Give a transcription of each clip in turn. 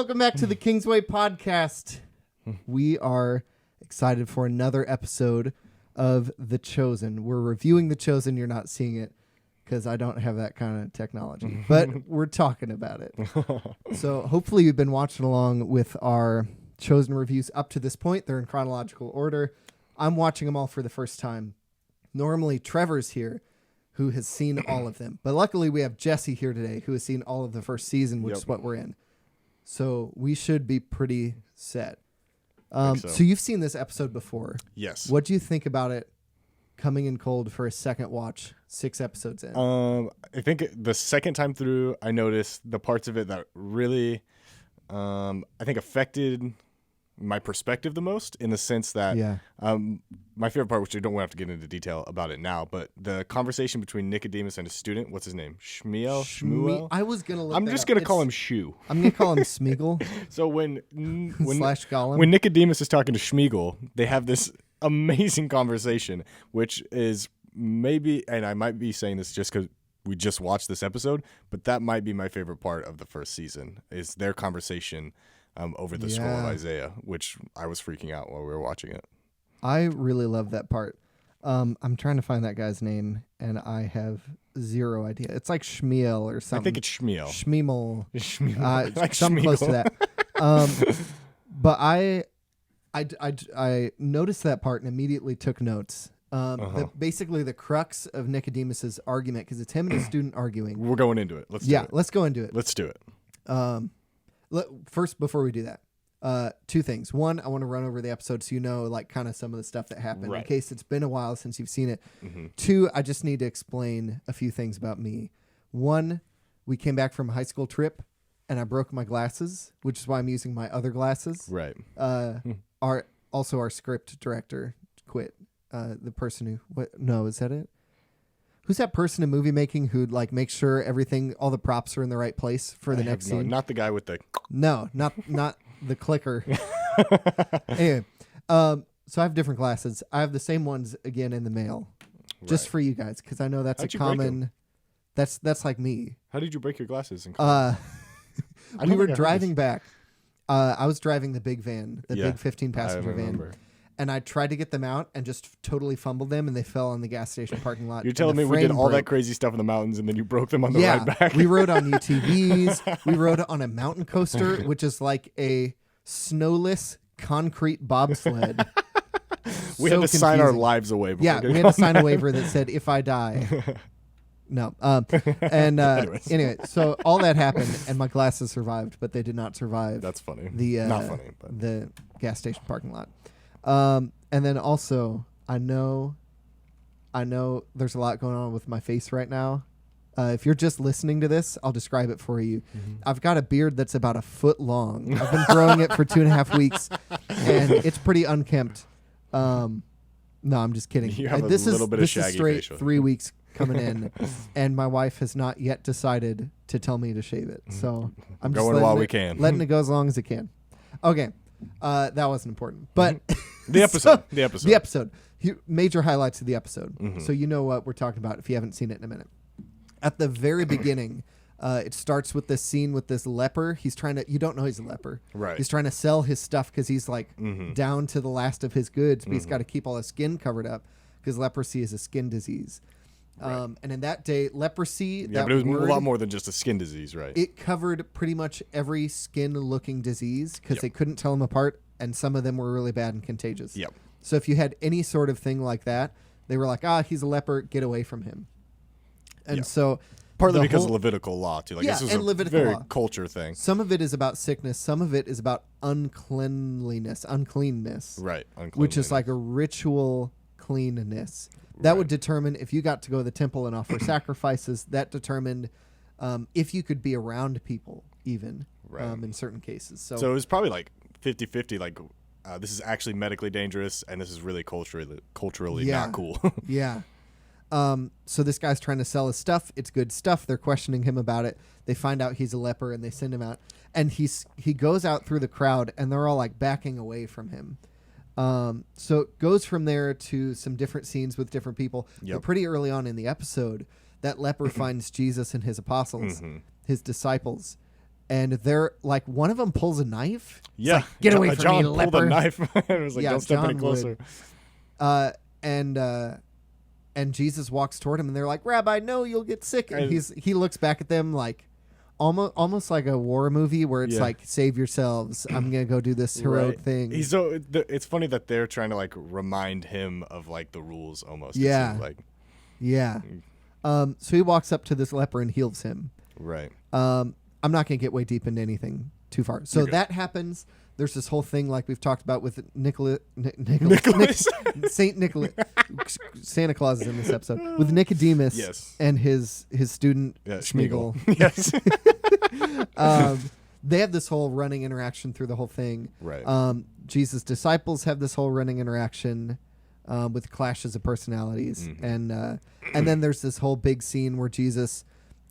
Welcome back to the Kingsway Podcast. We are excited for another episode of The Chosen. We're reviewing The Chosen. You're not seeing it because I don't have that kind of technology, but we're talking about it. So hopefully you've been watching along with our Chosen reviews up to this point. They're in chronological order. I'm watching them all for the first time. Normally Trevor's here, who has seen all of them. But luckily we have Jesse here today, who has seen all of the first season, which is what we're in. So we should be pretty set. So you've seen this episode before. Yes. What do you think about it coming in cold for a second watch, 6 episodes in? I think the second time through, I noticed the parts of it that really, I think affected my perspective the most, in the sense that my favorite part, which I don't have to get into detail about it now, but the conversation between Nicodemus and his student, what's his name? Shmuel? I was going to look I'm just going to call him Shu. I'm going to call him Smeagol. So when Gollum. When Nicodemus is talking to Shmeagol, they have this amazing conversation, which is maybe, and I might be saying this just because we just watched this episode, but that might be my favorite part of the first season, is their conversation over the scroll of Isaiah, which I was freaking out while we were watching it. I really love that part. I'm trying to find that guy's name, and I have zero idea. It's like Shmuel or something. I think it's Shmuel. Shmeemel. Like something Shmeagol. close to that. But I noticed that part and immediately took notes. Basically, the crux of Nicodemus's argument, because it's him and his student arguing. We're going into it. Let's do it. Let's go into it. Let's do it. First, before we do that, 2 things. One, I want to run over the episode so you know, like, kind of some of the stuff that happened in case it's been a while since you've seen it. Mm-hmm. 2, I just need to explain a few things about me. 1, we came back from a high school trip and I broke my glasses, which is why I'm using my other glasses. Right. Our script director quit. The person who, is that it? Who's that person in movie making who like makes sure all the props are in the right place for the next scene? Not the guy with the... No, not the clicker. Anyway, so I have different glasses. I have the same ones again in the mail, just for you guys, because I know that's a common... That's like me. How did you break your glasses? We were driving back. I was driving the big van, big 15-passenger van. And I tried to get them out and just totally fumbled them, and they fell on the gas station parking lot. You're telling me we did all that crazy stuff in the mountains, and then you broke them on the ride back? We rode on UTVs. We rode on a mountain coaster, which is like a snowless concrete bobsled. We had to sign our lives away. We had to sign a waiver that said, if I die... No. Anyway, so all that happened, and my glasses survived, but they did not survive. That's funny. Not funny, but the gas station parking lot. And then also, I know there's a lot going on with my face right now. If you're just listening to this, I'll describe it for you. Mm-hmm. I've got a beard that's about 1 foot long. I've been growing it for 2.5 weeks, and it's pretty unkempt. No, I'm just kidding. You have this is straight facial. 3 weeks coming in, and my wife has not yet decided to tell me to shave it. So I'm just letting it go as long as it can. Okay. That wasn't important, but the episode. Major highlights of the episode. Mm-hmm. So you know what we're talking about if you haven't seen it in a minute. At the very beginning, it starts with this scene with this leper. You don't know he's a leper. Right. He's trying to sell his stuff because he's like down to the last of his goods, but he's got to keep all his skin covered up because leprosy is a skin disease. Right. And in that day, leprosy... Yeah, but it was a lot more than just a skin disease, right? It covered pretty much every skin-looking disease because they couldn't tell them apart, and some of them were really bad and contagious. Yep. So if you had any sort of thing like that, they were like, he's a leper, get away from him. And so... Partly because of Levitical law, too. Like, this is a very culture thing. Some of it is about sickness. Some of it is about uncleanness. Right. Which is like a ritual cleanness. That would determine if you got to go to the temple and offer sacrifices. That determined if you could be around people, even in certain cases. So it was probably like 50-50. Like this is actually medically dangerous, and this is really culturally not cool. Yeah. So this guy's trying to sell his stuff. It's good stuff. They're questioning him about it. They find out he's a leper, and they send him out. And he goes out through the crowd, and they're all like backing away from him. So it goes from there to some different scenes with different people. But pretty early on in the episode, that leper finds Jesus and his apostles, his disciples, and they're like, one of them pulls a knife. It's Yeah. like, get away from John me, pulled leper. a knife. It was like, Yeah, don't step John any closer. And Jesus walks toward him, and they're like, Rabbi, no, you'll get sick. And he looks back at them like almost like a war movie where it's like, save yourselves. I'm gonna go do this heroic thing. It's funny that they're trying to like remind him of like the rules almost. Yeah. It seems like. Yeah. So he walks up to this leper and heals him. Right. I'm not gonna get way deep into anything too far. So that happens. There's this whole thing like we've talked about with Nicholas. Saint Nicholas. Santa Claus is in this episode with Nicodemus. Yes. And his student Schmiegel. Yes. They have this whole running interaction through the whole thing. Right. Jesus' disciples have this whole running interaction with clashes of personalities, and then there's this whole big scene where Jesus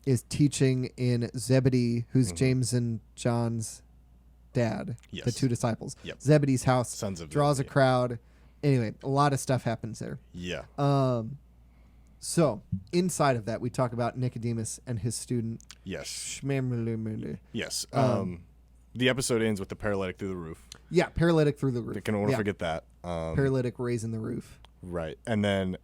is teaching in Zebedee, who's James and John's dad, the two disciples. Yep. Zebedee's house Sons of draws Zebedee. a crowd. Anyway, a lot of stuff happens there. Yeah. So inside of that, we talk about Nicodemus and his student. Yes. Yes. The episode ends with the paralytic through the roof. Yeah, paralytic through the roof. I can want to forget that. Paralytic raising the roof. Right. And then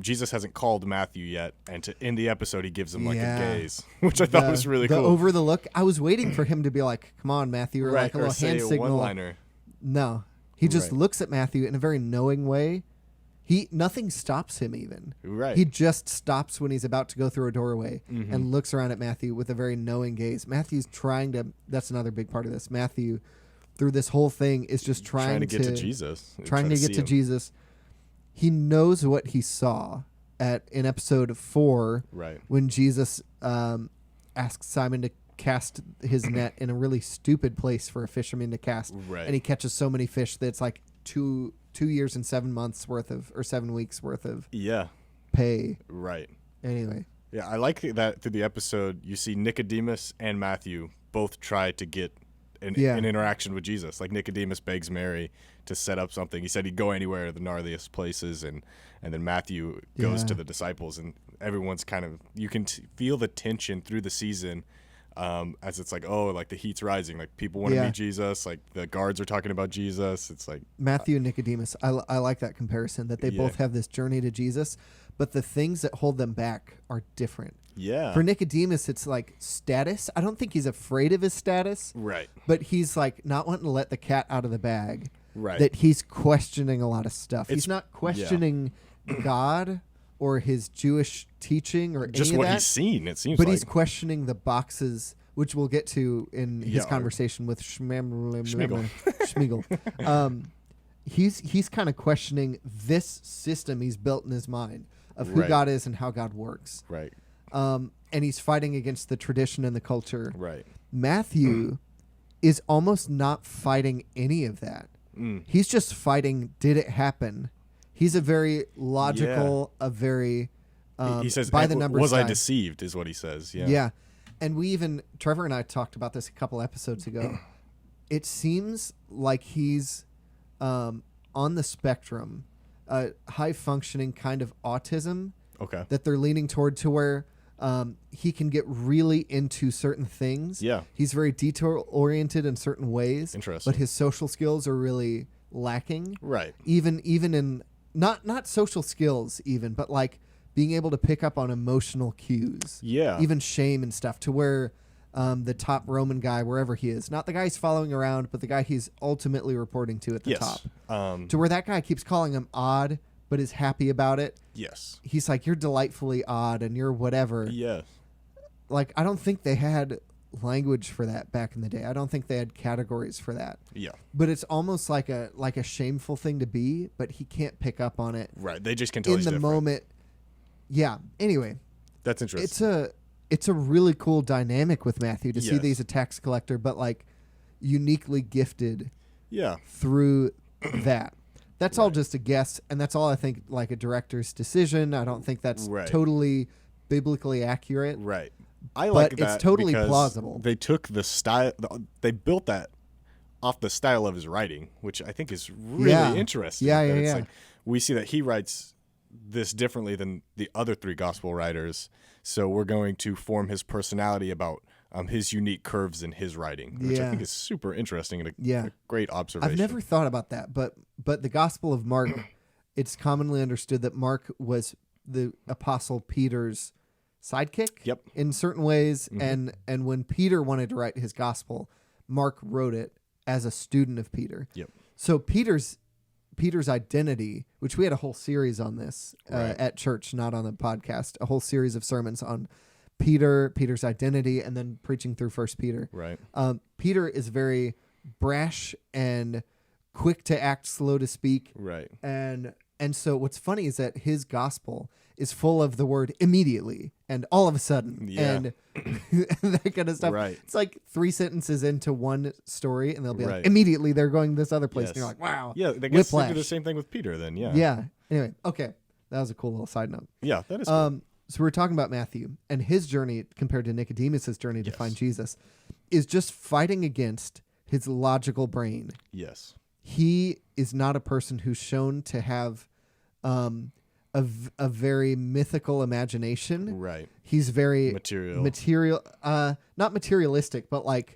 Jesus hasn't called Matthew yet, and to end the episode, he gives him like a gaze, which I thought was really cool. Over the look. I was waiting for him to be like, come on, Matthew, or like a little hand signal. One-liner. No. He just looks at Matthew in a very knowing way. Nothing stops him even. Right. He just stops when he's about to go through a doorway and looks around at Matthew with a very knowing gaze. Matthew's trying to, that's another big part of this. Matthew, through this whole thing, is just trying to get to Jesus. Trying to get to Jesus. He knows what he saw in episode 4 when Jesus asks Simon to cast his net in a really stupid place for a fisherman to cast. Right. And he catches so many fish that it's like 2 years and 7 months worth of, or 7 weeks worth of pay. Right. Anyway. Yeah, I like that through the episode, you see Nicodemus and Matthew both try to get an interaction with Jesus. Like Nicodemus begs Mary to set up something. He said he'd go anywhere to the gnarliest places, and then Matthew goes to the disciples, and everyone's kind of, you can feel the tension through the season as it's like, oh, like the heat's rising. Like people want to meet Jesus. Like the guards are talking about Jesus. It's like Matthew and Nicodemus. I like that comparison that they both have this journey to Jesus, but the things that hold them back are different. Yeah. For Nicodemus, it's like status. I don't think he's afraid of his status. Right. But he's like not wanting to let the cat out of the bag. Right. That he's questioning a lot of stuff. He's not questioning God or his Jewish teaching or just any of what that, he's seen, it seems but like. he's questioning the boxes, which we'll get to in his conversation with Schmiegel. He's kind of questioning this system he's built in his mind of who God is and how God works. Right. And he's fighting against the tradition and the culture. Right. Matthew is almost not fighting any of that. He's just fighting, did it happen? He's a very logical, a very he says, by the numbers was guy. I deceived is what he says. Yeah. Yeah. And Trevor and I talked about this a couple episodes ago. It seems like he's on the spectrum, high functioning kind of autism. Okay. That they're leaning toward to where he can get really into certain things. Yeah. He's very detail oriented in certain ways. Interesting. But his social skills are really lacking. Right. Even in not social skills even, but like being able to pick up on emotional cues. Yeah. Even shame and stuff to where the top Roman guy, wherever he is, not the guy he's following around, but the guy he's ultimately reporting to at the top. To where that guy keeps calling him odd, but is happy about it. Yes. He's like, you're delightfully odd and you're whatever. Yes. Like, I don't think they had language for that back in the day. I don't think they had categories for that. Yeah. But it's almost like a shameful thing to be, but he can't pick up on it. Right. They just can tell in he's the different. moment. Yeah. Anyway. That's interesting. It's a really cool dynamic with Matthew to see that Yes. he's a tax collector, but like uniquely gifted. Yeah. Through that. That's all just a guess, and that's all I think like a director's decision. I don't think that's totally biblically accurate. Right. I like that. It's totally plausible. They took the style, they built that off the style of his writing, which I think is really interesting. Yeah, It's like, we see that he writes this differently than the other 3 gospel writers, so we're going to form his personality about his unique curves in his writing, which I think is super interesting and a great observation. I've never thought about that, but the Gospel of Mark, it's commonly understood that Mark was the Apostle Peter's sidekick in certain ways, and when Peter wanted to write his gospel, Mark wrote it as a student of Peter. So Peter's identity, which we had a whole series on this at church, not on the podcast, a whole series of sermons on Peter's identity, and then preaching through First Peter. Peter is very brash and quick to act, slow to speak. And so what's funny is that his gospel is full of the word immediately and all of a sudden and that kind of stuff. It's like 3 sentences into one story, and they'll be like, immediately they're going this other place. And you're like, wow. Yeah, I guess they do the same thing with Peter then. Yeah. Anyway, okay. That was a cool little side note. Yeah, that is cool. So we're talking about Matthew, and his journey compared to Nicodemus's journey to find Jesus is just fighting against his logical brain. He is not a person who's shown to have a very mythical imagination. He's very material, not materialistic, but like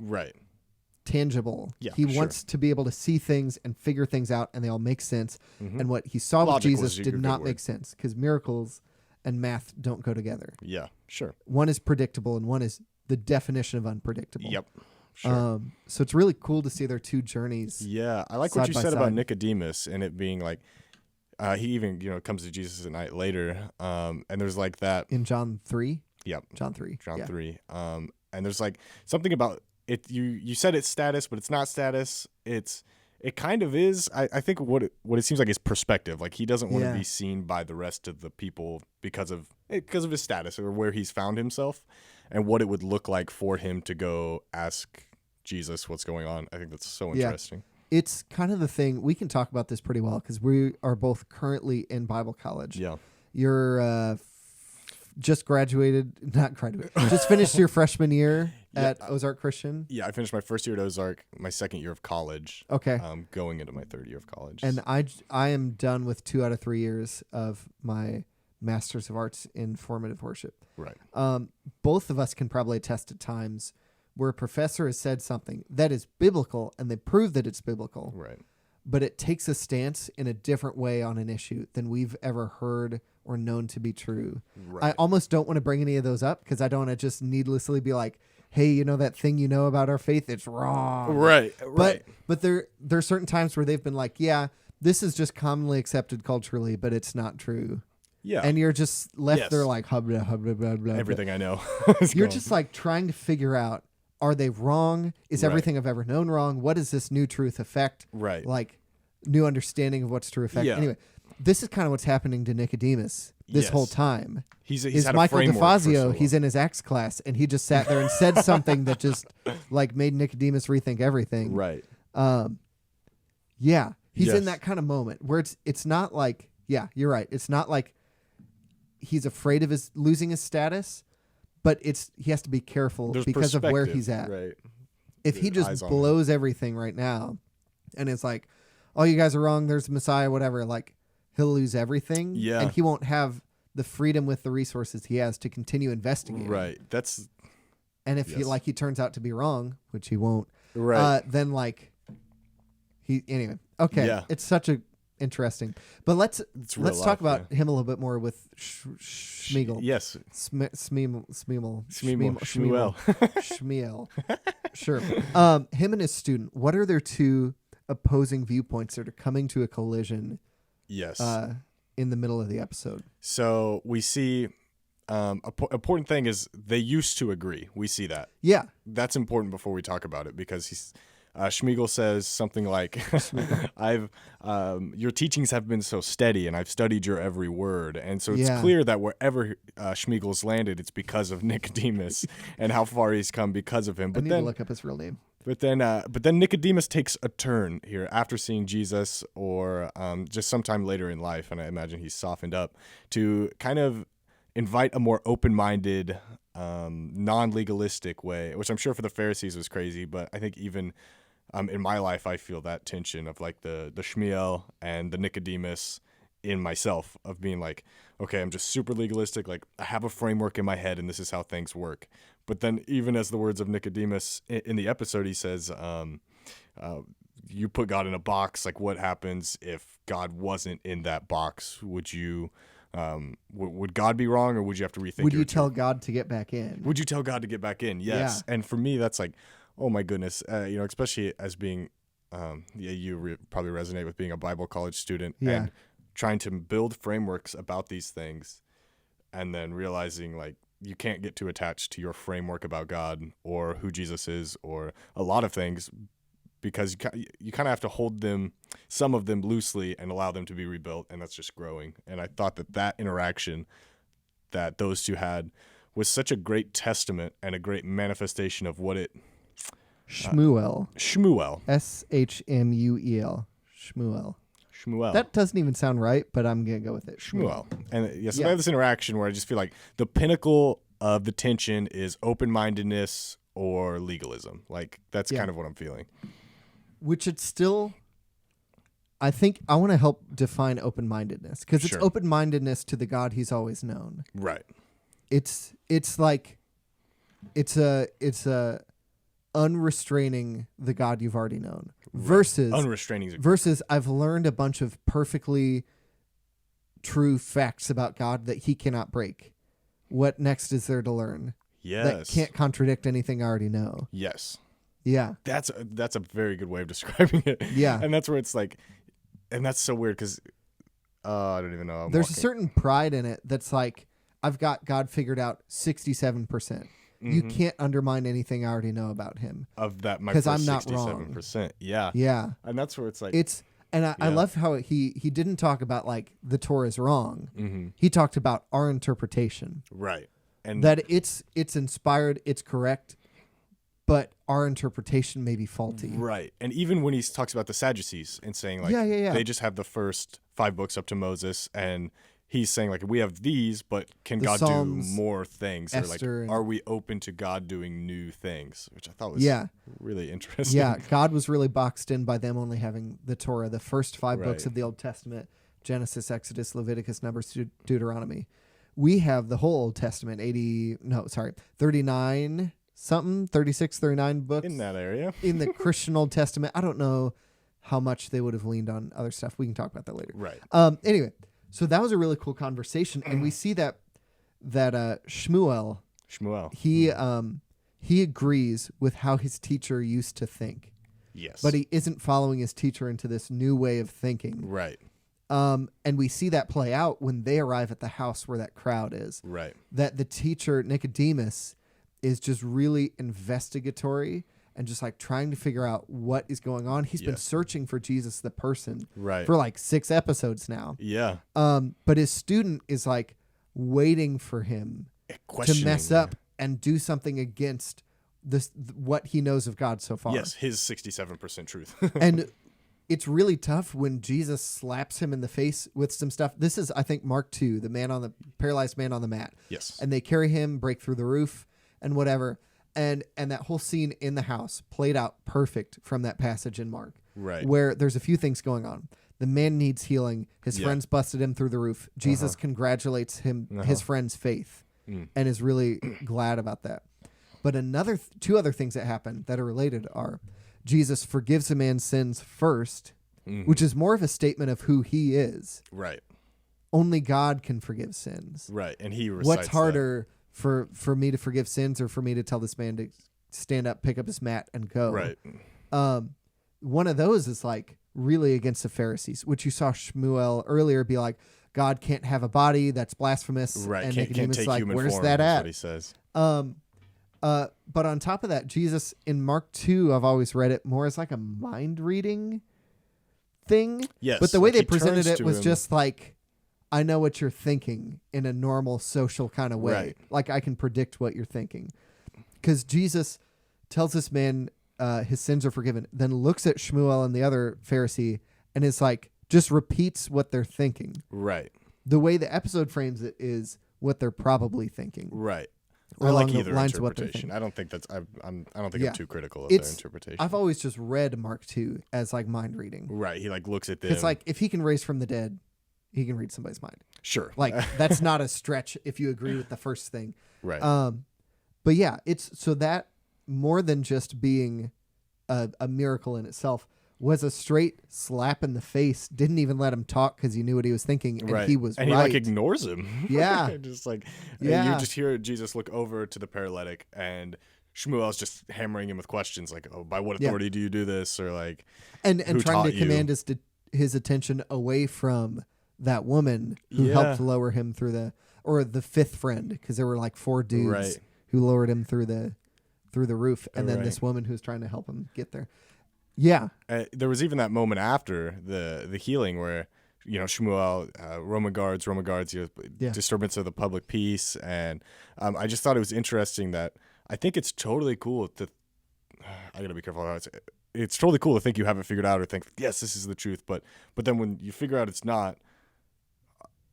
tangible. He wants to be able to see things and figure things out, and they all make sense. And what he saw with Jesus did not make sense, because miracles and math don't go together. One is predictable, and one is the definition of unpredictable. So it's really cool to see their two journeys. I like what you said about Nicodemus, and it being like he even comes to Jesus at night later, and there's like that in John 3. John 3. And there's like something about it. You said it's status, but it's not status. It kind of is. I think what it seems like is perspective. Like he doesn't want to be seen by the rest of the people because of his status or where he's found himself, and what it would look like for him to go ask Jesus what's going on. I think that's so interesting. It's kind of the thing. We can talk about this pretty well because we are both currently in Bible college. You're just just finished your freshman year at Ozark Christian. I finished my first year at Ozark, my second year of college. Going into my third year of college. And I am done with 2 out of 3 years of my Master's of Arts in Formative Worship. Both of us can probably attest to times where a professor has said something that is biblical, and they prove that it's biblical. But it takes a stance in a different way on an issue than we've ever heard or known to be true. I almost don't want to bring any of those up because I don't want to just needlessly be like, hey, that thing about our faith, it's wrong. But there are certain times where they've been like, yeah, this is just commonly accepted culturally, but it's not true. And you're just left there like, hubba, hubba, blah, blah, everything I know. You're just like trying to figure out, are they wrong? Is everything I've ever known wrong? What does this new truth affect? Like new understanding of what's true affect. Anyway, this is kind of what's happening to Nicodemus this whole time. He's had Michael a DeFazio. He's in his Acts class, and he just sat there and said something that just like made Nicodemus rethink everything. He's in that kind of moment where it's not like, you're right. It's not like he's afraid of losing his status, but he has to be careful because of where he's at. If he just blows everything right now and it's like, oh, you guys are wrong, there's the Messiah, whatever, like he'll lose everything and he won't have the freedom with the resources he has to continue investigating. And if he turns out to be wrong, which he won't, then like anyway. Okay. It's such a interesting. But let's talk about him a little bit more with Schmiegel. Shmuel. Sure. Him and his student, what are their two opposing viewpoints that are coming to a collision in the middle of the episode? So we see important thing is they used to agree. We see that. That's important before we talk about it because Schmiegel says something like, your teachings have been so steady and I've studied your every word. And so it's clear that wherever Schmiegel's landed, it's because of Nicodemus and how far he's come because of him. But I need to look up his real name. But then Nicodemus takes a turn here after seeing Jesus or just sometime later in life. And I imagine he's softened up to kind of invite a more open-minded, non-legalistic way, which I'm sure for the Pharisees was crazy. But I think even in my life, I feel that tension of like the Shmuel and the Nicodemus in myself of being like, okay, I'm just super legalistic. Like I have a framework in my head and this is how things work. But then even as the words of Nicodemus in the episode, he says, you put God in a box. Like what happens if God wasn't in that box? Would you, would God be wrong or would you have to rethink? Would you tell God to get back in? Would you tell God to get back in? Yes. Yeah. And for me, that's like, oh my goodness, especially as being, you probably resonate with being a Bible college student and trying to build frameworks about these things and then realizing like you can't get too attached to your framework about God or who Jesus is or a lot of things because you kind of have to hold some of them loosely and allow them to be rebuilt, and that's just growing. And I thought that interaction that those two had was such a great testament and a great manifestation of what it... Shmuel. Shmuel. Shmuel. Shmuel. That doesn't even sound right, but I'm going to go with it. Shmuel. And they have this interaction where I just feel like the pinnacle of the tension is open-mindedness or legalism. Like, that's kind of what I'm feeling. Which it's still... I think I want to help define open-mindedness because it's open-mindedness to the God he's always known. Right. It's like... It's a unrestraining the God you've already known versus unrestraining versus I've learned a bunch of perfectly true facts about God that he cannot break. What next is there to learn? Yes. That can't contradict anything I already know. Yes. Yeah. That's a very good way of describing it. Yeah. And that's where it's like, and that's so weird because I don't even know. There's a certain pride in it that's like, I've got God figured out 67%. You can't undermine anything I already know about him. Of that, because I'm not 67%. Wrong. Yeah. Yeah. And that's where it's like... I love how he didn't talk about like the Torah is wrong. Mm-hmm. He talked about our interpretation. Right. And that it's inspired, it's correct, but our interpretation may be faulty. Right. And even when he talks about the Sadducees and saying like they just have the first 5 books up to Moses and... He's saying, like, we have these, but can God Psalms, do more things? Esther, or, like, are we open to God doing new things? Which I thought was really interesting. Yeah, God was really boxed in by them only having the Torah, the first 5 books of the Old Testament, Genesis, Exodus, Leviticus, Numbers, Deuteronomy. We have the whole Old Testament, 39 something, 36, 39 books. In that area. In the Christian Old Testament. I don't know how much they would have leaned on other stuff. We can talk about that later. Right. Anyway. So that was a really cool conversation, and we see that Shmuel, he agrees with how his teacher used to think. Yes. But he isn't following his teacher into this new way of thinking. Right. And we see that play out when they arrive at the house where that crowd is. Right. That the teacher, Nicodemus, is just really investigatory and just like trying to figure out what is going on. He's been searching for Jesus, the person, for like 6 episodes now. Yeah. But his student is like waiting for him to mess up and do something against what he knows of God so far. Yes, his 67% truth. And it's really tough when Jesus slaps him in the face with some stuff. This is, I think, Mark 2, the paralyzed man on the mat. Yes. And they carry him, break through the roof and whatever. And that whole scene in the house played out perfect from that passage in Mark. Right. Where there's a few things going on. The man needs healing. His friends busted him through the roof. Jesus congratulates his friend's faith and is really glad about that. But 2 other things that happen that are related are Jesus forgives a man's sins first, which is more of a statement of who he is. Right. Only God can forgive sins. Right. And he recites What's harder for me to forgive sins or for me to tell this man to stand up, pick up his mat, and go? Right. One of those is like really against the Pharisees, which you saw Shmuel earlier be like, God can't have a body, that's blasphemous. Right. And can't take like, human where's form, that at? What he says. But on top of that, Jesus in Mark 2, I've always read it more as like a mind reading thing. Yes. But the way they presented it was just like, I know what you're thinking in a normal social kind of way. Right. Like I can predict what you're thinking. Because Jesus tells this man his sins are forgiven, then looks at Shmuel and the other Pharisee and is like, just repeats what they're thinking. Right. The way the episode frames it is what they're probably thinking. Right. Or I like along the either lines of what they're interpretation. thinking. I don't think that's I'm too critical of their interpretation. I've always just read Mark 2 as like mind reading. Right. He like looks at them. It's like if he can raise from the dead, he can read somebody's mind. Sure. Like that's not a stretch if you agree with the first thing. Right. But yeah, it's so that more than just being a miracle in itself was a straight slap in the face. Didn't even let him talk because he knew what he was thinking, and he was and right. he like ignores him. Yeah. Just like you just hear Jesus look over to the paralytic, and Shmuel's just hammering him with questions like, "Oh, by what authority do you do this?" Or like, and trying to command his attention away from that woman who helped lower him through the fifth friend, because there were like 4 dudes who lowered him through the roof, and then this woman who's trying to help him get there. Yeah. There was even that moment after the healing where, Shmuel, Roman guards, disturbance of the public peace. And I just thought it was interesting that I think it's totally cool I got to be careful how I say it. It's totally cool to think you have it figured out or think, yes, this is the truth. But then when you figure out it's not,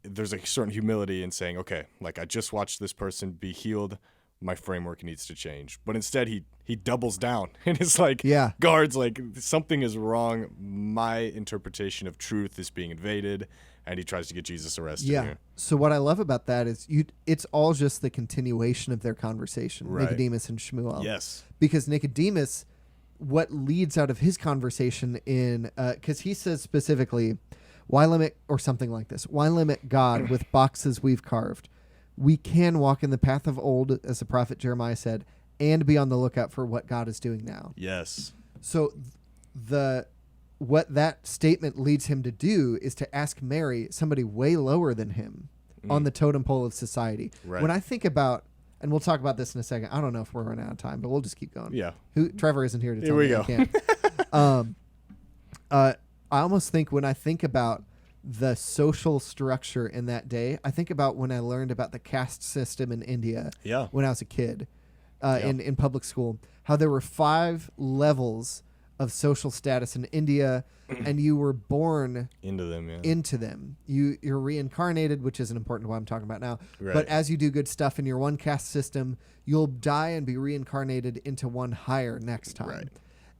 there's a certain humility in saying, okay, like I just watched this person be healed. My framework needs to change. But instead he doubles down and it's like, guards, like something is wrong. My interpretation of truth is being invaded, and he tries to get Jesus arrested. Yeah. So what I love about that is it's all just the continuation of their conversation, Nicodemus and Shmuel. Yes. Because Nicodemus, what leads out of his conversation because he says specifically, why limit, or something like this, why limit God with boxes we've carved? We can walk in the path of old, as the prophet Jeremiah said, and be on the lookout for what God is doing now. Yes. So what that statement leads him to do is to ask Mary, somebody way lower than him, on the totem pole of society. Right. When I think about, and we'll talk about this in a second, I don't know if we're running out of time, but we'll just keep going. Yeah. Trevor isn't here to tell me I can't. I almost think when I think about the social structure in that day, I think about when I learned about the caste system in India when I was a kid in public school, how there were 5 levels of social status in India, and you were born into them. You're reincarnated, which isn't important to what I'm talking about now. Right. But as you do good stuff in your one caste system, you'll die and be reincarnated into one higher next time. Right.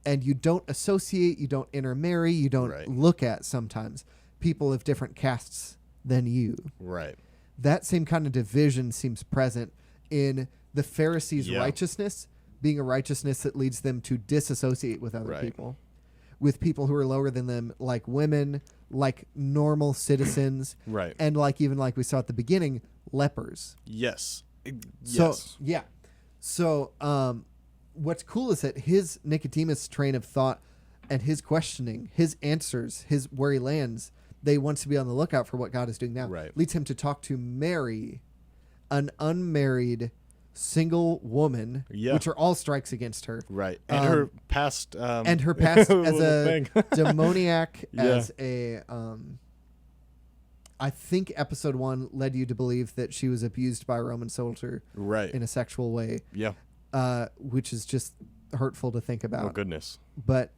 And you don't associate, you don't intermarry, you don't look at sometimes people of different castes than you. Right. That same kind of division seems present in the Pharisees' righteousness, being a righteousness that leads them to disassociate with other people, with people who are lower than them, like women, like normal citizens, and even like we saw at the beginning, lepers. Yes. So what's cool is that his Nicodemus train of thought and his questioning, his answers, where he lands, they want to be on the lookout for what God is doing now. Right. Leads him to talk to Mary, an unmarried single woman, which are all strikes against her. Right. And her past as a demoniac, as a I think episode 1 led you to believe that she was abused by a Roman soldier in a sexual way. Yeah. Which is just hurtful to think about. Oh goodness. But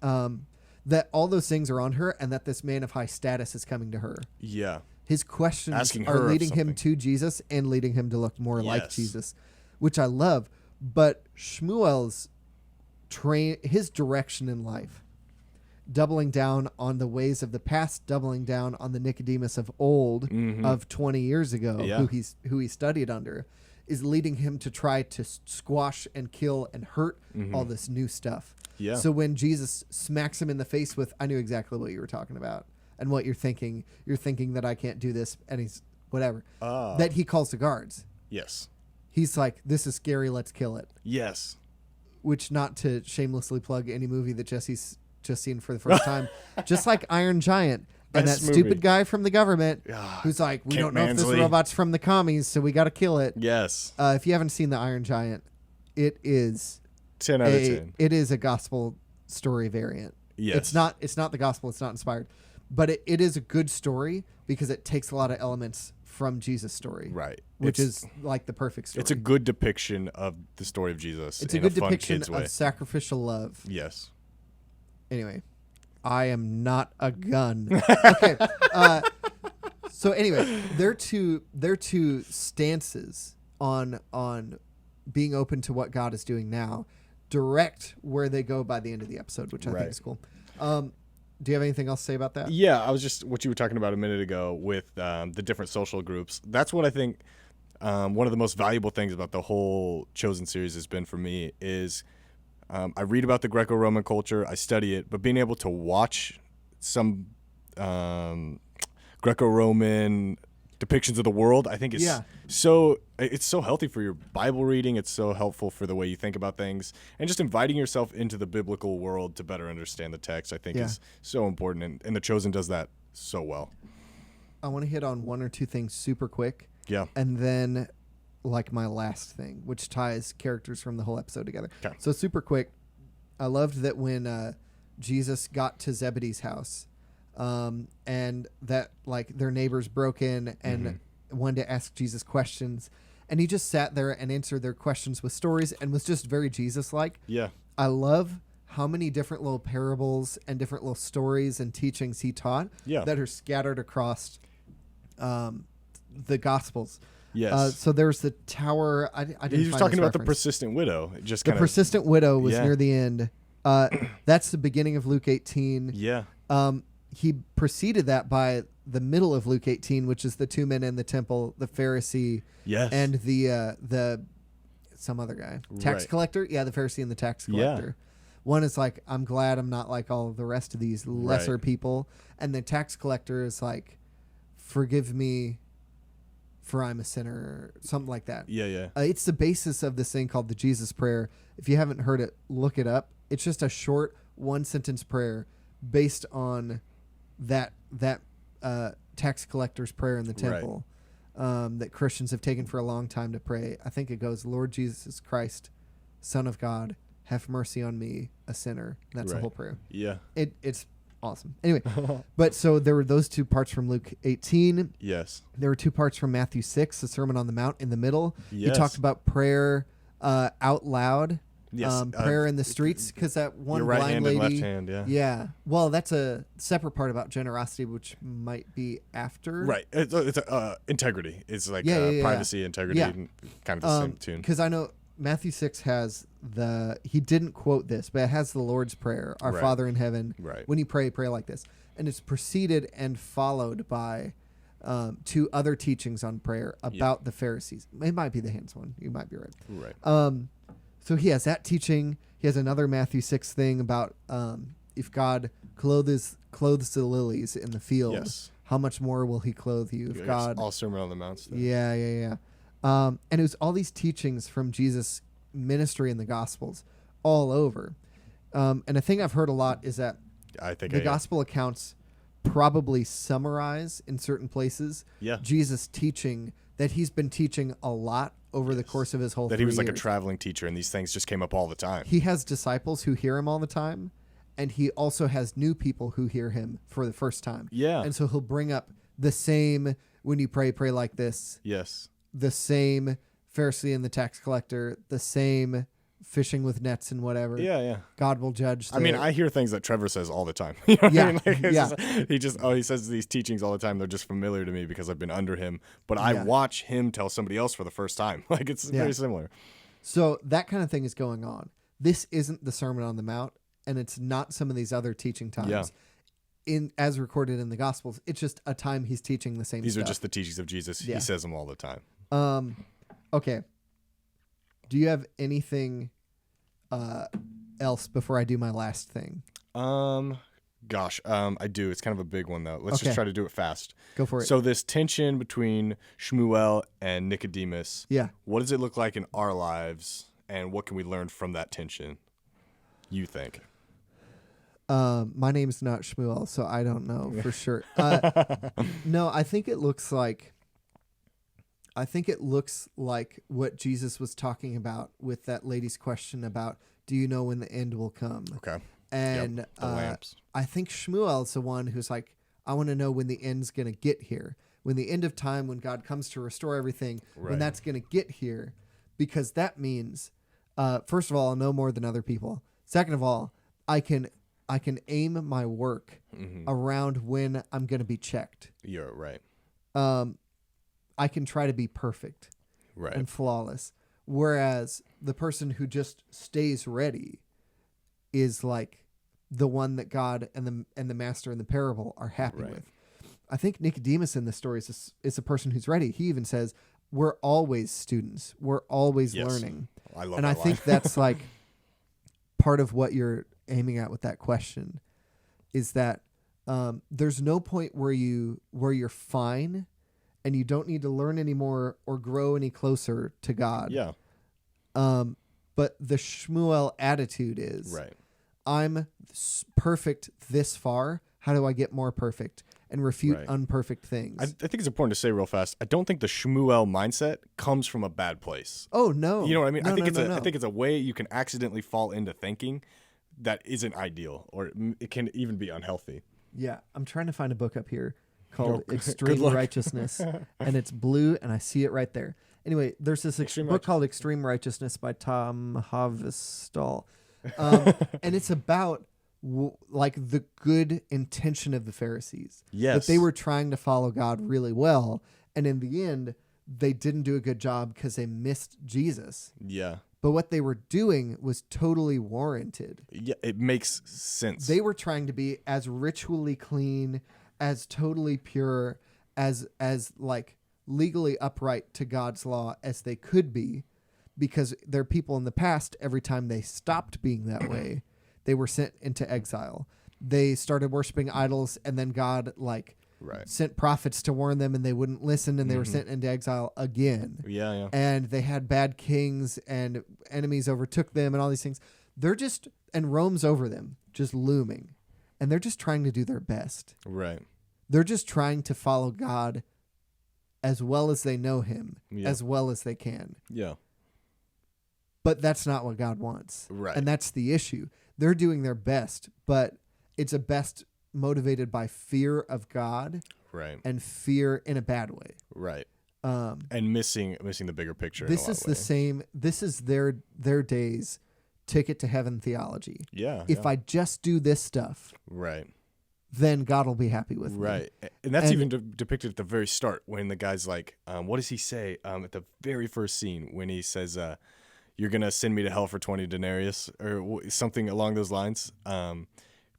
that all those things are on her, and that this man of high status is coming to her. Yeah. His questions are leading him to Jesus and leading him to look more like Jesus, which I love. But Shmuel's his direction in life, doubling down on the ways of the past, doubling down on the Nicodemus of old, of 20 years ago, who he studied under, is leading him to try to squash and kill and hurt all this new stuff. Yeah. So when Jesus smacks him in the face with, I knew exactly what you were talking about and what you're thinking. You're thinking that I can't do this, and he's whatever. That he calls the guards. Yes. He's like, this is scary, let's kill it. Yes. Which, not to shamelessly plug any movie that Jesse's just seen for the first time, just like Iron Giant. And that stupid guy from the government who's like, we don't know if this robot's from the commies, so we got to kill it. Yes. If you haven't seen the Iron Giant, it is 10 out of 10. It is a gospel story variant. Yes. It's not the gospel. It's not inspired, but it is a good story because it takes a lot of elements from Jesus' story. Right. Which is like the perfect story. It's a good depiction of the story of Jesus. It's a good depiction of sacrificial love. Yes. Anyway, I am not a gun. Okay. So anyway, their two stances on being open to what God is doing now direct where they go by the end of the episode, which I think is cool. do you have anything else to say about that? Yeah, I was just what you were talking about a minute ago with the different social groups. That's what I think one of the most valuable things about the whole Chosen series has been for me is I read about the Greco-Roman culture, I study it, but being able to watch some Greco-Roman depictions of the world, I think is it's so healthy for your Bible reading. It's so helpful for the way you think about things, and just inviting yourself into the biblical world to better understand the text, I think is so important. And The Chosen does that so well. I want to hit on one or two things super quick. Yeah. And then like my last thing, which ties characters from the whole episode together. Okay. So super quick. I loved that when Jesus got to Zebedee's house, and that like their neighbors broke in and wanted to ask Jesus questions, and he just sat there and answered their questions with stories and was just very Jesus-like. Yeah. I love how many different little parables and different little stories and teachings he taught that are scattered across the Gospels. Yes. So there's the tower. I didn't. He was talking about reference. the persistent widow. The persistent widow was near the end. That's the beginning of Luke 18. Yeah. He preceded that by the middle of Luke 18, which is the two men in the temple, the Pharisee, and the some other guy, tax collector. Yeah, the Pharisee and the tax collector. Yeah. One is like, I'm glad I'm not like all of the rest of these lesser people, and the tax collector is like, forgive me, for I'm a sinner, or something like that. Yeah, yeah. It's the basis of this thing called the Jesus Prayer. If you haven't heard it, look it up. It's just a short one-sentence prayer based on that tax collector's prayer in the temple that Christians have taken for a long time to pray. I think it goes, Lord Jesus Christ, Son of God, have mercy on me, a sinner. That's the whole prayer. Yeah. It's awesome. Anyway, but so there were those two parts from Luke 18. Yes. There were two parts from Matthew 6, the Sermon on the Mount in the middle. Yes. He talked about prayer out loud. Yes. Prayer in the streets, because that one your right blind hand lady. and left hand, yeah. Yeah. Well, that's a separate part about generosity, which might be after. Right. It's integrity. It's like privacy, integrity, kind of the same tune. Because I know Matthew 6 has he didn't quote this, but it has the Lord's Prayer, Our Father in heaven. Right. When you pray like this. And it's preceded and followed by two other teachings on prayer about the Pharisees. It might be the hands one. You might be right. Right. So he has that teaching. He has another Matthew 6 thing about if God clothes the lilies in the field, how much more will he clothe you? If God, all Sermon on the Mount stuff. Yeah. And it was all these teachings from Jesus' ministry in the Gospels all over. And a thing I've heard a lot is that the Gospel accounts probably summarize in certain places Jesus' teaching that he's been teaching a lot over the course of his whole 3 years. That he was like a traveling teacher and these things just came up all the time. He has disciples who hear him all the time, and he also has new people who hear him for the first time. Yeah. And so he'll bring up the same, when you pray like this. Yes. The same Pharisee and the tax collector, the same fishing with nets and whatever. Yeah. God will judge. I mean, I hear things that Trevor says all the time. You know what I mean? Like, he says these teachings all the time. They're just familiar to me because I've been under him. But I watch him tell somebody else for the first time. Like, it's very similar. So that kind of thing is going on. This isn't the Sermon on the Mount, and it's not some of these other teaching times. As recorded in the Gospels, it's just a time he's teaching the same These stuff. are just the teachings of Jesus. He says them all the time. Okay. Do you have anything else before I do my last thing? I do. It's kind of a big one, though. Let's just try to do it fast. Go for it. So this tension between Shmuel and Nicodemus, what does it look like in our lives, and what can we learn from that tension, you think? My name's not Shmuel, so I don't know for sure. No, I think it looks like what Jesus was talking about with that lady's question about, do you know when the end will come? Okay. And the lamps. I think Shmuel's the one who's like, I want to know when the end's going to get here. When the end of time, when God comes to restore everything, when that's going to get here. Because that means, first of all, I'll know more than other people. Second of all, I can aim my work around when I'm going to be checked. You're right. I can try to be perfect and flawless. Whereas the person who just stays ready is like the one that God and the master in the parable are happy Right. with. I think Nicodemus in the story is a person who's ready. He even says, we're always students. We're always Yes. learning. I love And that I line. think that's like part of what you're aiming at with that question is that there's no point where you're fine and you don't need to learn anymore or grow any closer to God. Yeah. But the Shmuel attitude is, Right. I'm perfect this far. How do I get more perfect and refute Right. unperfect things? I think it's important to say real fast. I don't think the Shmuel mindset comes from a bad place. Oh no! You know what I mean? No, I think no. I think it's a way you can accidentally fall into thinking that isn't ideal, or it can even be unhealthy. Yeah, I'm trying to find a book up here called good Extreme luck. Righteousness, and it's blue, and I see it right there. Anyway, there's this book called Extreme Righteousness by Tom Havestall, and it's about like the good intention of the Pharisees. Yes. That they were trying to follow God really well, and in the end, they didn't do a good job because they missed Jesus. Yeah. But what they were doing was totally warranted. Yeah, it makes sense. They were trying to be as ritually clean, as totally pure, as like legally upright to God's law as they could be, because there are people in the past, every time they stopped being that way, they were sent into exile. They started worshiping idols, and then God sent prophets to warn them, and they wouldn't listen, and they were sent into exile again. Yeah. And they had bad kings, and enemies overtook them, and all these things. And Rome's over them, just looming. And they're just trying to do their best. Right. They're just trying to follow God as well as they know him, as well as they can. Yeah. But that's not what God wants. Right. And that's the issue. They're doing their best, but it's a best motivated by fear of God, right, and fear in a bad way. Right. And missing the bigger picture. This is the same. This is their days ticket to heaven theology. Yeah. If I just do this stuff, right, then God will be happy with me. Right. And that's even depicted at the very start when the guy's like, what does he say at the very first scene when he says, you're going to send me to hell for 20 denarius or something along those lines,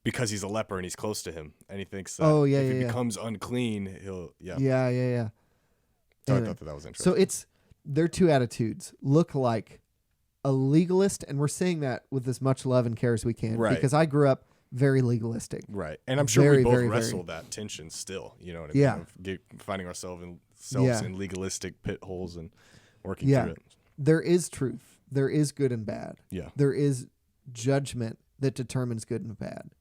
because he's a leper and he's close to him. And he thinks that if he becomes unclean, he'll, Yeah. So Anyway, I thought that was interesting. So their two attitudes look like a legalist, and we're saying that with as much love and care as we can, right, because I grew up very legalistic. Right. And I'm sure we both wrestle that tension still, you know what I mean? Yeah. Of finding ourselves in legalistic pit holes and working through it. There is truth. There is good and bad. Yeah. There is judgment that determines good and bad.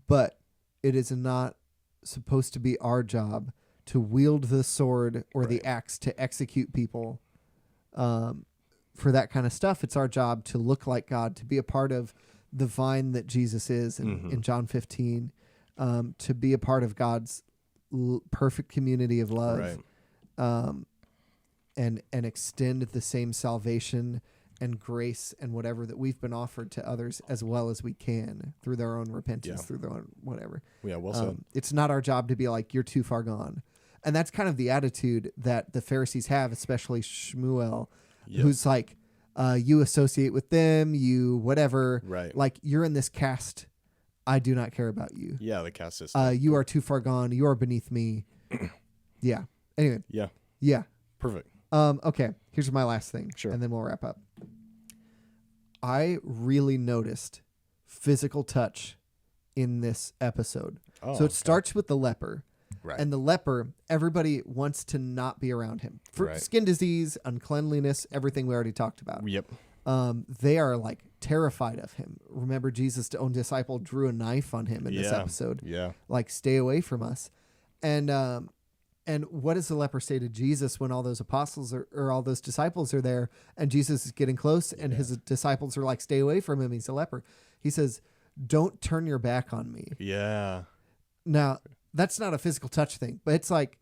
But it is not supposed to be our job to wield the sword or the axe to execute people for that kind of stuff. It's our job to look like God, to be a part of the vine that Jesus is in John 15, to be a part of God's perfect community of love, and extend the same salvation and grace and whatever that we've been offered to others as well as we can through their own repentance, through their own whatever. Yeah, well said. It's not our job to be like, you're too far gone. And that's kind of the attitude that the Pharisees have, especially Shmuel, who's like, you associate with them, you whatever. Right. Like, you're in this caste. I do not care about you. Yeah, the caste system. You are too far gone. You are beneath me. Yeah. Anyway. Yeah. Yeah. Perfect. Okay. Here's my last thing. Sure. And then we'll wrap up. I really noticed physical touch in this episode. Oh, so it starts with the leper. Right. And the leper, everybody wants to not be around him. For skin disease, uncleanliness, everything we already talked about. Yep. They are like terrified of him. Remember, Jesus' own disciple drew a knife on him in this episode. Yeah. Like, stay away from us. And what does the leper say to Jesus when all those apostles or all those disciples are there and Jesus is getting close and his disciples are like, stay away from him? He's a leper. He says, don't turn your back on me. Yeah. Now, that's not a physical touch thing, but it's like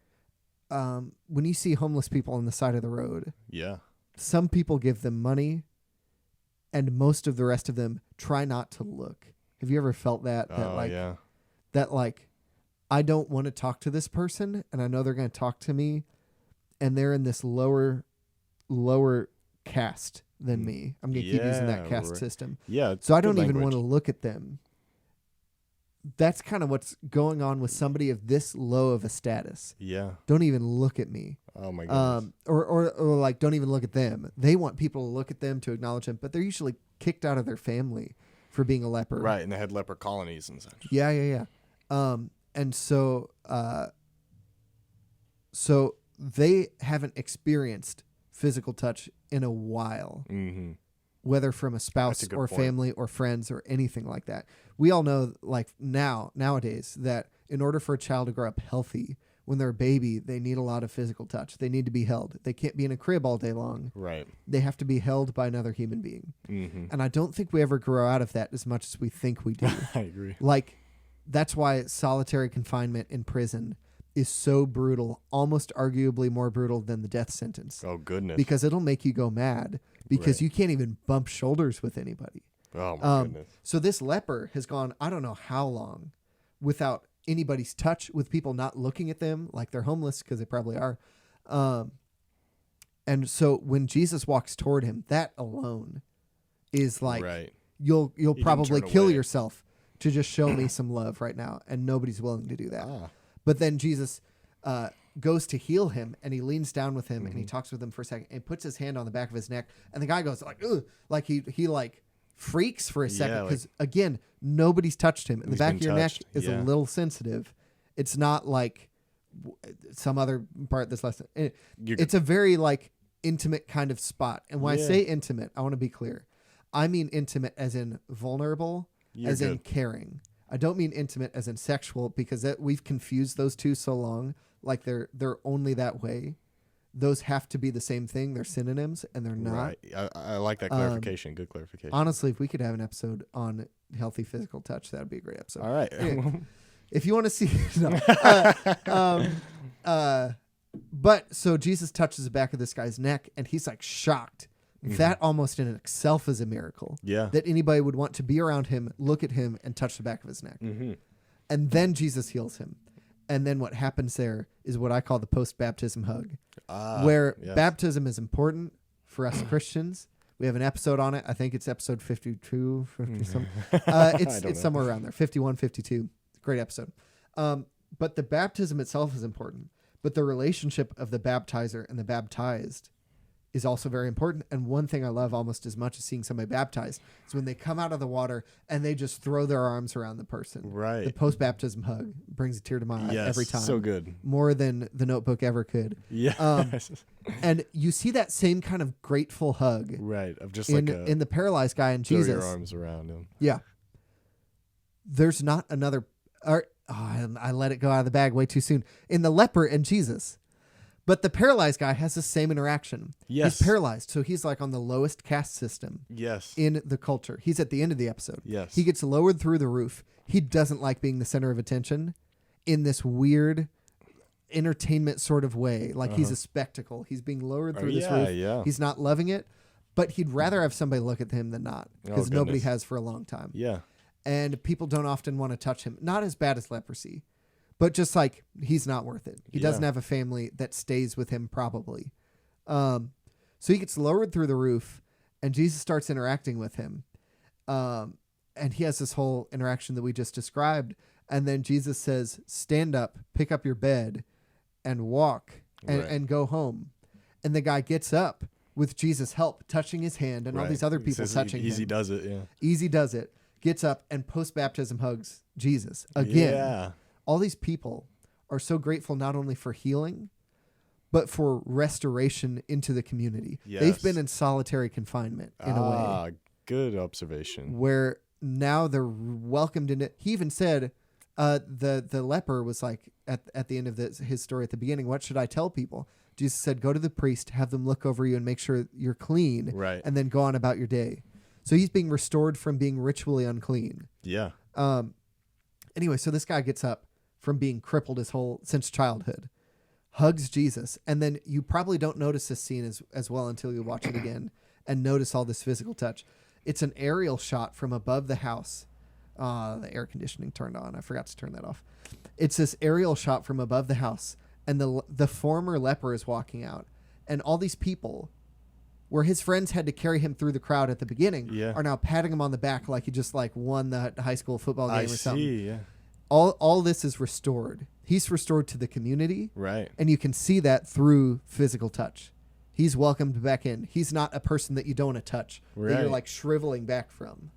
when you see homeless people on the side of the road. Yeah. Some people give them money and most of the rest of them try not to look. Have you ever felt that? That I don't want to talk to this person and I know they're going to talk to me and they're in this lower caste than me. I'm going to keep using that caste system. Yeah. So I don't even want to look at them that's kind of what's going on with somebody of this low of a status. Yeah. Don't even look at me. Oh my goodness. Or like, don't even look at them. They want people to look at them, to acknowledge them, but they're usually kicked out of their family for being a leper. Right. And they had leper colonies and such. Yeah. And so they haven't experienced physical touch in a while. Mm-hmm. Whether from a spouse or family or friends or anything like that. We all know, like nowadays, that in order for a child to grow up healthy, when they're a baby, they need a lot of physical touch. They need to be held. They can't be in a crib all day long. Right. They have to be held by another human being. Mm-hmm. And I don't think we ever grow out of that as much as we think we do. I agree. Like, that's why solitary confinement in prison is so brutal, almost arguably more brutal than the death sentence. Oh, goodness. Because it'll make you go mad because Right. you can't even bump shoulders with anybody. Oh, my goodness. So this leper has gone, I don't know how long, without anybody's touch, with people not looking at them like they're homeless, because they probably are. And so when Jesus walks toward him, that alone is like, Right. you'll probably turn kill away. yourself to just show me some love right now. And nobody's willing to do that. Ah. But then Jesus goes to heal him, and he leans down with him, and he Mm-hmm. talks with him for a second, and puts his hand on the back of his neck, and the guy goes like, ugh, like he like freaks for a second, Yeah, like- because again, nobody's touched him. And the He's back been of your touched, neck is a yeah. little sensitive. It's not like some other part that's less. It's a very like intimate kind of spot. And when I Yeah. say intimate, I want to be clear. I mean intimate as in vulnerable, You're as in good. caring. I don't mean intimate as in sexual, because we've confused those two so long. Like they're only that way. Those have to be the same thing. They're synonyms, and they're not. Right. I like that clarification. Good clarification. Honestly, if we could have an episode on healthy physical touch, that would be a great episode. All right. Anyway, if you want to see, but so Jesus touches the back of this guy's neck, and he's like shocked. That almost in itself is a miracle. Yeah. That anybody would want to be around him, look at him, and touch the back of his neck. Mm-hmm. And then Jesus heals him. And then what happens there is what I call the post-baptism hug, where yes. baptism is important for us Christians. We have an episode on it. I think it's episode 52, 50 something. It's somewhere around there, 51, 52. Great episode. But the baptism itself is important. But the relationship of the baptizer and the baptized is also very important. And one thing I love almost as much as seeing somebody baptized is when they come out of the water and they just throw their arms around the person. Right. The post-baptism hug brings a tear to my eye Yes, every time. so good. More than the Notebook ever could. Yeah. And you see that same kind of grateful hug Right. Of just in, like in the paralyzed guy and throw Jesus. your arms around him. Yeah. There's not another... I let it go out of the bag way too soon. In the leper and Jesus. But the paralyzed guy has the same interaction. Yes. He's paralyzed, so he's like on the lowest caste system Yes. in the culture. He's at the end of the episode. Yes. He gets lowered through the roof. He doesn't like being the center of attention in this weird entertainment sort of way. Like he's a spectacle. He's being lowered through this roof. Yeah. He's not loving it, but he'd rather have somebody look at him than not, because nobody has for a long time. Yeah. And people don't often want to touch him. Not as bad as leprosy, but just like he's not worth it. He doesn't have a family that stays with him probably. So he gets lowered through the roof, and Jesus starts interacting with him. And he has this whole interaction that we just described. And then Jesus says, stand up, pick up your bed, and walk, and go home. And the guy gets up with Jesus' help, touching his hand, and all these other people touching him. Easy does it, yeah. Easy does it. Gets up and post-baptism hugs Jesus again. Yeah. All these people are so grateful not only for healing, but for restoration into the community. Yes. They've been in solitary confinement in a way. Good observation. Where now they're welcomed into. He even said, the leper was like at the end of his story at the beginning, what should I tell people? Jesus said, go to the priest, have them look over you and make sure you're clean, Right. and then go on about your day. So he's being restored from being ritually unclean. Yeah. Anyway, so this guy gets up from being crippled since childhood, hugs Jesus, and then you probably don't notice this scene as well until you watch it again and notice all this physical touch. It's an aerial shot from above the house. The air conditioning turned on. I forgot to turn that off. It's this aerial shot from above the house, and the former leper is walking out, and all these people, where his friends had to carry him through the crowd at the beginning, are now patting him on the back like he just like won the high school football game or something. Yeah. all this is restored. He's restored to the community. Right. And you can see that through physical touch. He's welcomed back in. He's not a person that you don't want to touch. Right. That you're like shriveling back from.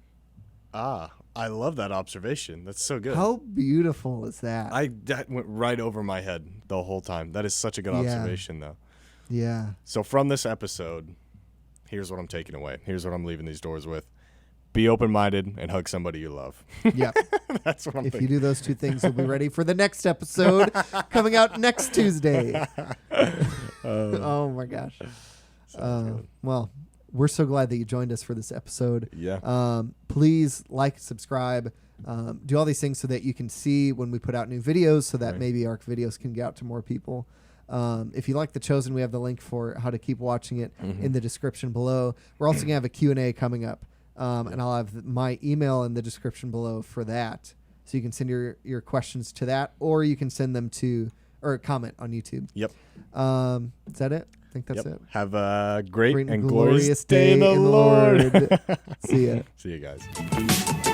I love that observation. That's so good. How beautiful is that? That went right over my head the whole time. That is such a good observation, though. Yeah. So from this episode, here's what I'm taking away. Here's what I'm leaving these doors with. Be open-minded and hug somebody you love. Yeah. That's what I'm thinking. If you do those two things, you'll be ready for the next episode coming out next Tuesday. Oh, my gosh. Well, we're so glad that you joined us for this episode. Yeah. Please like, subscribe, do all these things so that you can see when we put out new videos so that maybe our videos can get out to more people. If you like The Chosen, we have the link for how to keep watching it in the description below. We're also going to have a Q&A coming up. And I'll have my email in the description below for that. So you can send your questions to that, or you can send them to, or comment on YouTube. Yep. Is that it? I think that's it. Have a great and glorious day in the Lord. See ya. See you guys.